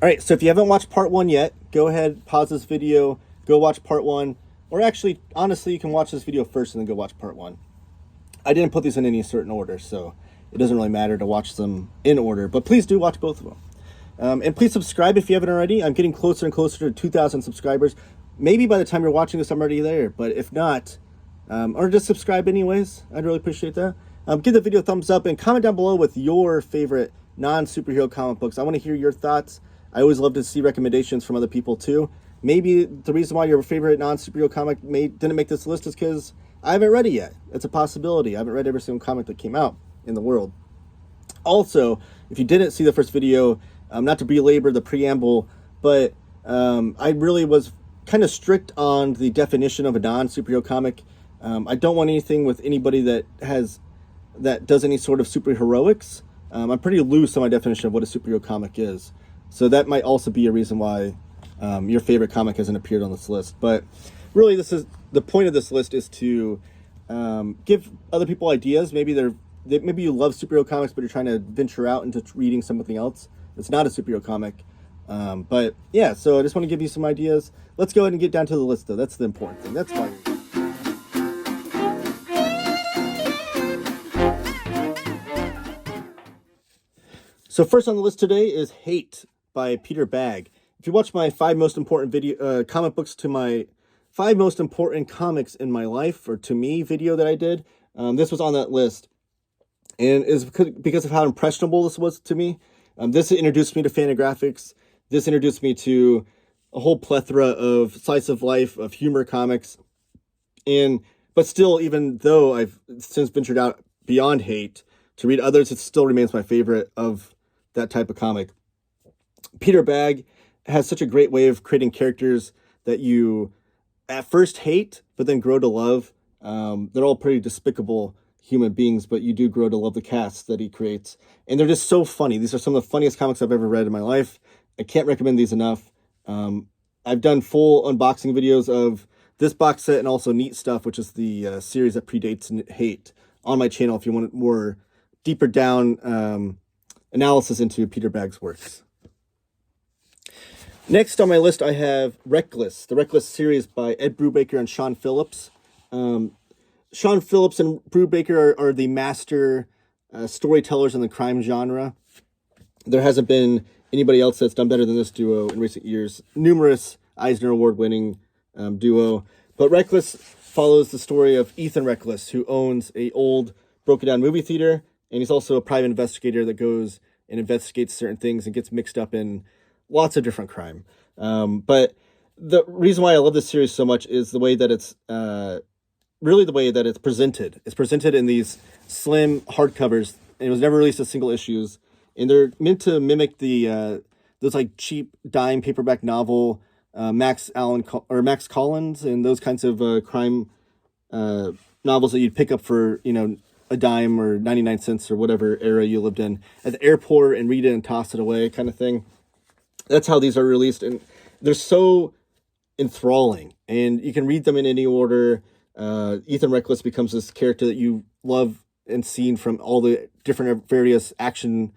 All right, so if you haven't watched part one yet, go ahead, pause this video, go watch part one. Or actually, honestly, you can watch this video first and then go watch part one. I didn't put these in any certain order, so it doesn't really matter to watch them in order. But please do watch both of them. And please subscribe if you haven't already. I'm getting closer and closer to 2,000 subscribers. Maybe by the time you're watching this, I'm already there. But if not, or just subscribe anyways. I'd really appreciate that. Give the video a thumbs up and comment down below with your favorite non-superhero comic books. I want to hear your thoughts. I always love to see recommendations from other people too. Maybe the reason why your favorite non-superhero comic didn't make this list is because I haven't read it yet. It's a possibility. I haven't read every single comic that came out in the world. Also, if you didn't see the first video, not to belabor the preamble, but I really was kind of strict on the definition of a non-superhero comic. I don't want anything with anybody that does any sort of superheroics. I'm pretty loose on my definition of what a superhero comic is. So that might also be a reason why your favorite comic hasn't appeared on this list. But really, the point of this list is to give other people ideas. Maybe you love superhero comics, but you're trying to venture out into reading something else. It's not a superhero comic. But yeah, so I just want to give you some ideas. Let's go ahead and get down to the list, though. That's the important thing. That's why. So first on the list today is Hate by Peter Bagge. If you watch my 5 most important comic books to my 5 most important comics in my life, or to me video that I did, this was on that list. And it's because of how impressionable this was to me. This introduced me to Fantagraphics. This introduced me to a whole plethora of slice of life, of humor comics. But still, even though I've since ventured out beyond Hate to read others, it still remains my favorite of that type of comic. Peter Bagge has such a great way of creating characters that you at first hate, but then grow to love. They're all pretty despicable human beings, but you do grow to love the cast that he creates. And they're just so funny. These are some of the funniest comics I've ever read in my life. I can't recommend these enough. I've done full unboxing videos of this box set and also Neat Stuff, which is the series that predates Hate, on my channel if you want more deeper down analysis into Peter Bagge's works. Next on my list, I have Reckless, the Reckless series by Ed Brubaker and Sean Phillips. Sean Phillips and Brubaker are the master storytellers in the crime genre. There hasn't been anybody else that's done better than this duo in recent years. Numerous Eisner Award-winning duo. But Reckless follows the story of Ethan Reckless, who owns a old, broken-down movie theater, and he's also a private investigator that goes and investigates certain things and gets mixed up in lots of different crime. But the reason why I love this series so much is the way that it's really the way that it's presented. It's presented in these slim hardcovers, and it was never released as single issues. And they're meant to mimic the those like cheap dime paperback novel Max Collins and those kinds of crime novels that you'd pick up for a dime or 99 cents or whatever era you lived in at the airport and read it and toss it away kind of thing. That's how these are released, and they're so enthralling, and you can read them in any order. Ethan Reckless becomes this character that you love and seen from all the different various action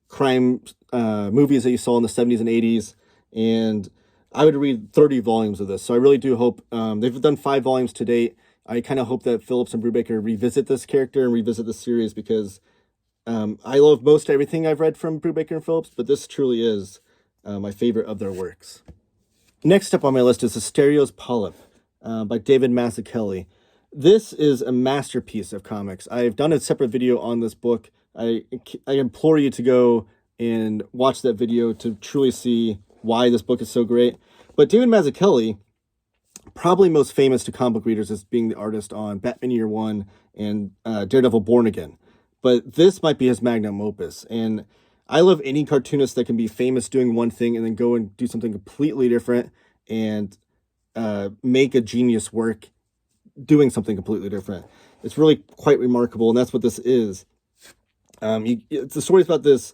crime movies that you saw in the 70s and 80s, and I would read 30 volumes of this. So I really do hope, they've done 5 volumes to date. I kind of hope that Phillips and Brubaker revisit this character and revisit this series, because I love most everything I've read from Brubaker and Phillips, but this truly is my favorite of their works. Next up on my list is Asterios Polyp by David Mazzucchelli. This is a masterpiece of comics. I've done a separate video on this book. I implore you to go and watch that video to truly see why this book is so great. But David Mazzucchelli, probably most famous to comic book readers as being the artist on Batman Year One and Daredevil Born Again. But this might be his magnum opus. And I love any cartoonist that can be famous doing one thing and then go and do something completely different and make a genius work doing something completely different. It's really quite remarkable, and that's what this is. The story is about this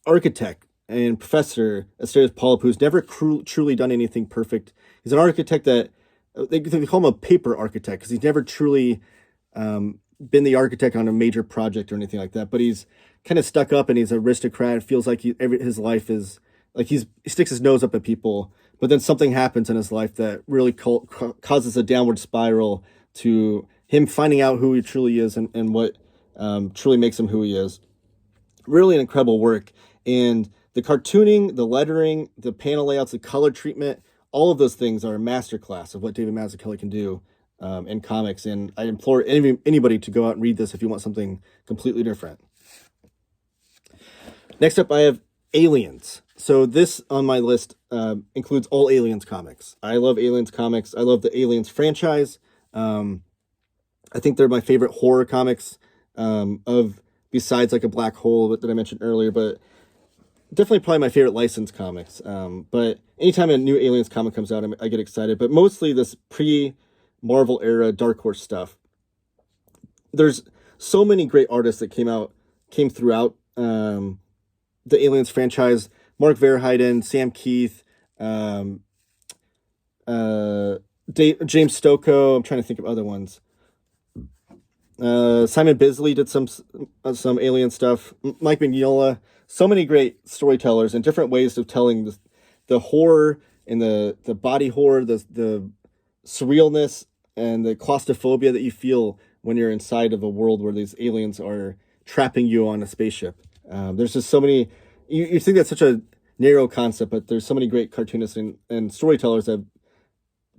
architect and professor, Asterios Polyp, who's never truly done anything perfect. He's an architect that, they call him a paper architect, because he's never truly been the architect on a major project or anything like that, but he's kind of stuck up, and he's an aristocrat. It feels like his life is like he sticks his nose up at people, but then something happens in his life that really causes a downward spiral to him finding out who he truly is and what truly makes him who he is. Really an incredible work. And the cartooning, the lettering, the panel layouts, the color treatment, all of those things are a masterclass of what David Mazzucchelli can do in comics. And I implore anybody to go out and read this if you want something completely different. Next up, I have Aliens. So this on my list includes all Aliens comics. I love Aliens comics. I love the Aliens franchise. I think they're my favorite horror comics besides like a Black Hole that I mentioned earlier, but definitely probably my favorite licensed comics. But anytime a new Aliens comic comes out, I get excited. But mostly this pre-Marvel era Dark Horse stuff. There's so many great artists that came throughout the Aliens franchise. Mark Verheiden, Sam Keith, James Stokoe. I'm trying to think of other ones. Simon Bisley did some Alien stuff. Mike Mignola. So many great storytellers and different ways of telling the horror and the body horror, the surrealness and the claustrophobia that you feel when you're inside of a world where these aliens are trapping you on a spaceship. There's just so many. You think that's such a narrow concept, but there's so many great cartoonists and storytellers that have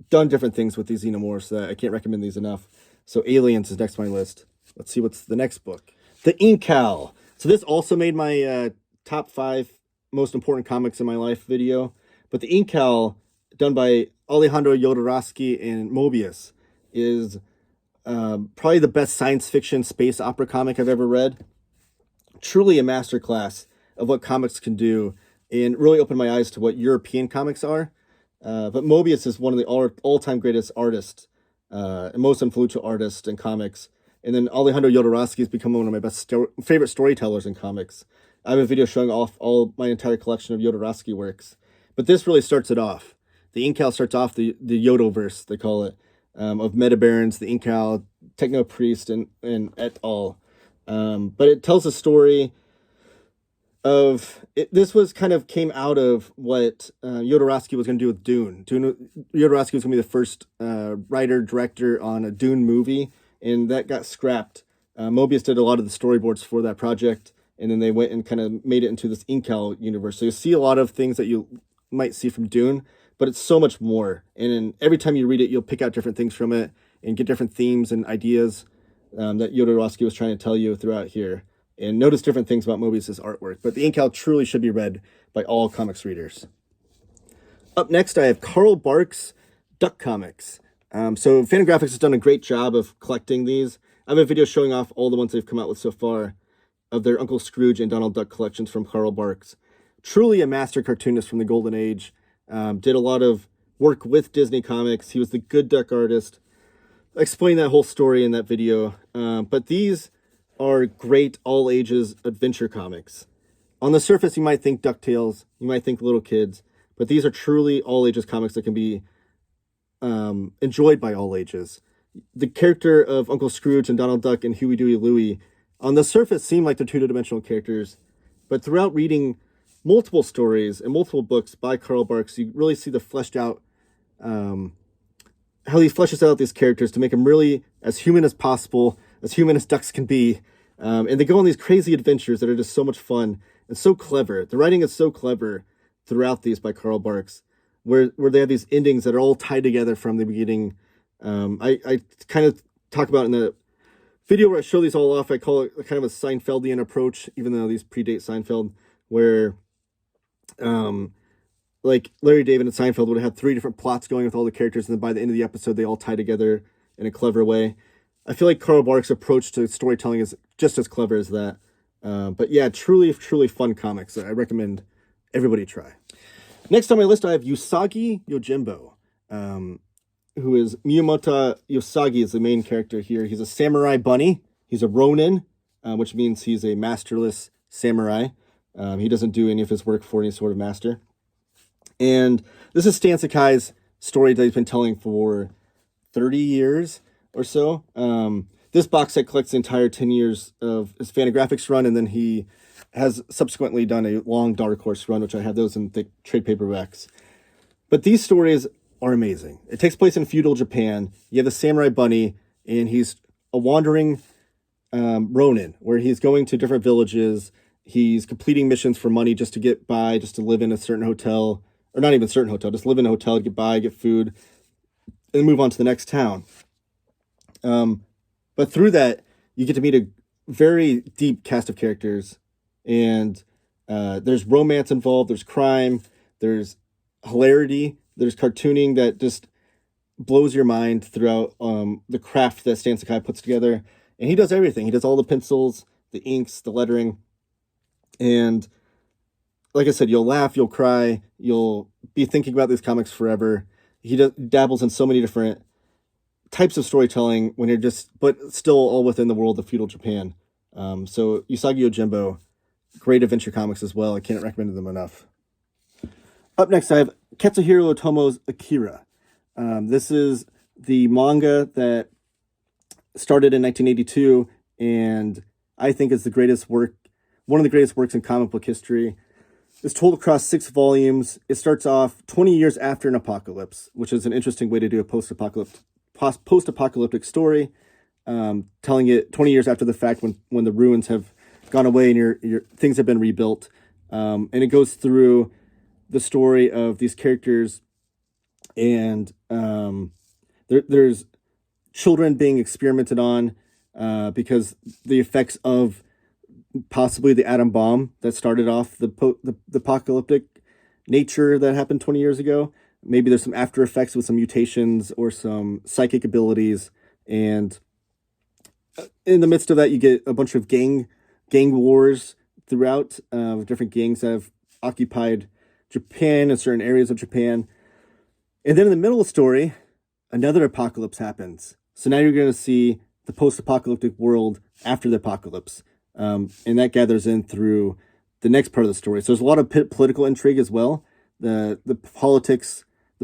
done different things with these xenomorphs that I can't recommend these enough. So Aliens is next on my list. Let's see what's the next book. The Incal. So this also made my top 5 most important comics in my life video. But the Incal, done by Alejandro Jodorowsky and Moebius, is probably the best science fiction space opera comic I've ever read. Truly a masterclass of what comics can do and really opened my eyes to what European comics are. But Moebius is one of the all-time greatest artists and most influential artists in comics. And then Alejandro Jodorowsky has become one of my best favorite storytellers in comics. I have a video showing off all my entire collection of Jodorowsky works. But this really starts it off. The Incal starts off the Yodoverse, they call it, of Metabarons, the Incal, Techno Priest, and et al. But it tells a story of this was kind of came out of what Jodorowsky was going to do with Dune. Jodorowsky was going to be the first writer director on a Dune movie, and that got scrapped. Moebius did a lot of the storyboards for that project, and then they went and kind of made it into this Incal universe. So you see a lot of things that you might see from Dune, but it's so much more. And every time you read it, you'll pick out different things from it and get different themes and ideas that Jodorowsky was trying to tell you throughout here. And notice different things about Moebius' artwork. But the Incal truly should be read by all comics readers. Up next, I have Carl Barks' Duck Comics. So Fantagraphics has done a great job of collecting these. I have a video showing off all the ones they've come out with so far of their Uncle Scrooge and Donald Duck collections from Carl Barks. Truly a master cartoonist from the Golden Age. Did a lot of work with Disney Comics. He was the Good Duck artist. I explained that whole story in that video. But these are great all-ages adventure comics. On the surface, you might think DuckTales, you might think little kids, but these are truly all-ages comics that can be enjoyed by all ages. The character of Uncle Scrooge and Donald Duck and Huey, Dewey, Louie, on the surface seem like they're two-dimensional characters, but throughout reading multiple stories and multiple books by Carl Barks, you really see the fleshed out, how he fleshes out these characters to make them really as human as possible, as human as ducks can be. And they go on these crazy adventures that are just so much fun and so clever. The writing is so clever throughout these by Carl Barks, where they have these endings that are all tied together from the beginning. I kind of talk about in the video where I show these all off, I call it kind of a Seinfeldian approach, even though these predate Seinfeld, where like Larry David and Seinfeld would have 3 different plots going with all the characters, and then by the end of the episode, they all tie together in a clever way. I feel like Carl Barks' approach to storytelling is just as clever as that. But yeah, truly, truly fun comics that I recommend everybody try. Next on my list, I have Usagi Yojimbo, who is Miyamoto Usagi is the main character here. He's a samurai bunny. He's a ronin, which means he's a masterless samurai. He doesn't do any of his work for any sort of master. And this is Stan Sakai's story that he's been telling for 30 years or so. This box set collects the entire 10 years of his Fantagraphics run, and then he has subsequently done a long Dark Horse run, which I have those in thick trade paperbacks. But these stories are amazing. It takes place in feudal Japan. You have the samurai bunny, and he's a wandering Ronin, where he's going to different villages. He's completing missions for money just to get by, just to live in a certain hotel, or not even a certain hotel, just live in a hotel, get by, get food, and move on to the next town. But through that, you get to meet a very deep cast of characters, and there's romance involved, there's crime, there's hilarity, there's cartooning that just blows your mind throughout the craft that Stan Sakai puts together. And he does everything. He does all the pencils, the inks, the lettering. And like I said, you'll laugh, you'll cry, you'll be thinking about these comics forever. He dabbles in so many different types of storytelling when you're but still all within the world of feudal Japan. So Usagi Yojimbo, great adventure comics as well. I can't recommend them enough. Up next, I have Katsuhiro Otomo's AKIRA. This is the manga that started in 1982, and I think is the greatest work, one of the greatest works in comic book history. It's told across 6 volumes. It starts off 20 years after an apocalypse, which is an interesting way to do a post-apocalyptic story, telling it 20 years after the fact when the ruins have gone away and your things have been rebuilt. And it goes through the story of these characters, and there's children being experimented on because the effects of possibly the atom bomb that started off the apocalyptic nature that happened 20 years ago. Maybe there's some after effects with some mutations or some psychic abilities. And in the midst of that, you get a bunch of gang wars throughout, different gangs that have occupied Japan and certain areas of Japan. And then in the middle of the story, another apocalypse happens. So now you're going to see the post-apocalyptic world after the apocalypse. And that gathers in through the next part of the story. So there's a lot of political intrigue as well. The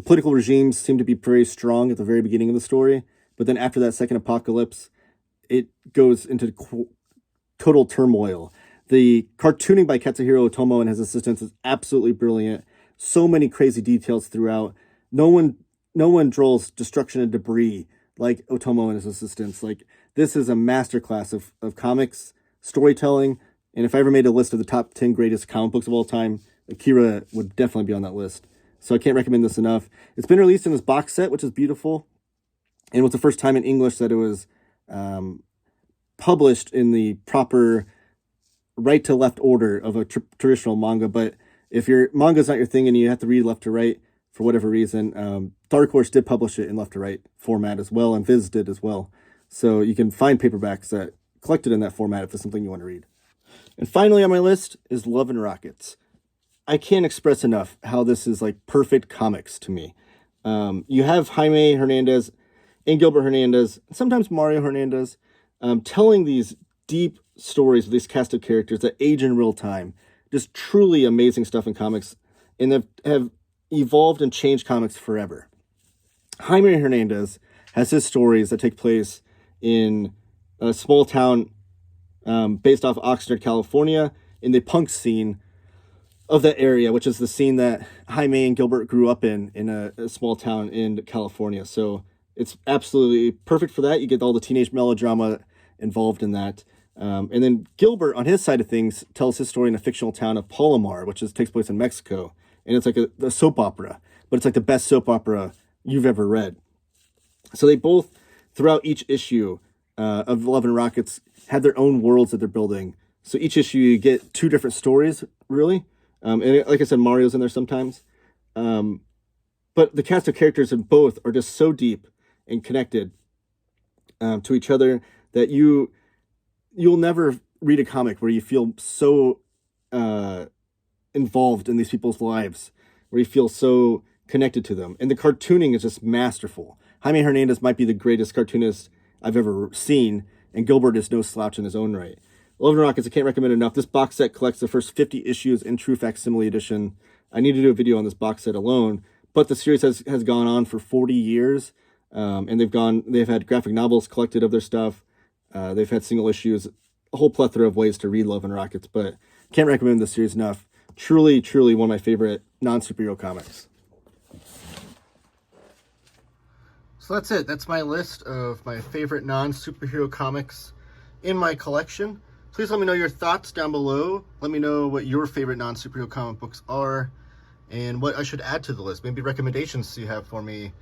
political regimes seem to be very strong at the very beginning of the story. But then after that second apocalypse, it goes into total turmoil. The cartooning by Katsuhiro Otomo and his assistants is absolutely brilliant. So many crazy details throughout. No one draws destruction and debris like Otomo and his assistants. Like, this is a masterclass of comics, storytelling, and if I ever made a list of the top 10 greatest comic books of all time, AKIRA would definitely be on that list. So I can't recommend this enough. It's been released in this box set, which is beautiful, and it was the first time in English that it was published in the proper right to left order of a traditional manga. But if your manga's not your thing and you have to read left to right for whatever reason, Dark Horse did publish it in left to right format as well, and Viz did as well. So you can find paperbacks that collected in that format if it's something you want to read. And finally on my list is Love and Rockets. I can't express enough how this is like perfect comics to me. You have Jaime Hernandez and Gilbert Hernandez, sometimes Mario Hernandez, telling these deep stories with these cast of characters that age in real time. Just truly amazing stuff in comics, and have evolved and changed comics forever. Jaime Hernandez has his stories that take place in a small town based off Oxnard, California, in the punk scene of that area, which is the scene that Jaime and Gilbert grew up in a small town in California. So it's absolutely perfect for that. You get all the teenage melodrama involved in that. And then Gilbert, on his side of things, tells his story in a fictional town of Palomar, which takes place in Mexico. And it's like a soap opera, but it's like the best soap opera you've ever read. So they both, throughout each issue of Love and Rockets, had their own worlds that they're building. So each issue you get 2 different stories, really. And like I said, Mario's in there sometimes. But the cast of characters in both are just so deep and connected to each other that you'll never read a comic where you feel so involved in these people's lives, where you feel so connected to them. And the cartooning is just masterful. Jaime Hernandez might be the greatest cartoonist I've ever seen, and Gilbert is no slouch in his own right. Love and Rockets, I can't recommend enough. This box set collects the first 50 issues in true facsimile edition. I need to do a video on this box set alone, but the series has gone on for 40 years, and they've had graphic novels collected of their stuff. They've had single issues, a whole plethora of ways to read Love and Rockets, but Can't recommend this series enough. Truly, truly one of my favorite non-superhero comics. So that's it. That's my list of my favorite non-superhero comics in my collection. Please let me know your thoughts down below. Let me know what your favorite non-superhero comic books are and what I should add to the list. Maybe recommendations you have for me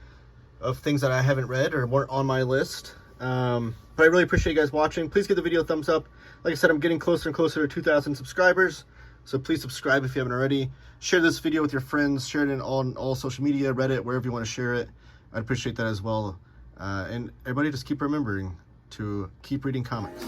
of things that I haven't read or weren't on my list. But I really appreciate you guys watching. Please give the video a thumbs up. Like I said, I'm getting closer and closer to 2,000 subscribers. So please subscribe if you haven't already. Share this video with your friends. Share it on all social media, Reddit, wherever you want to share it. I'd appreciate that as well. And everybody just keep remembering to keep reading comics.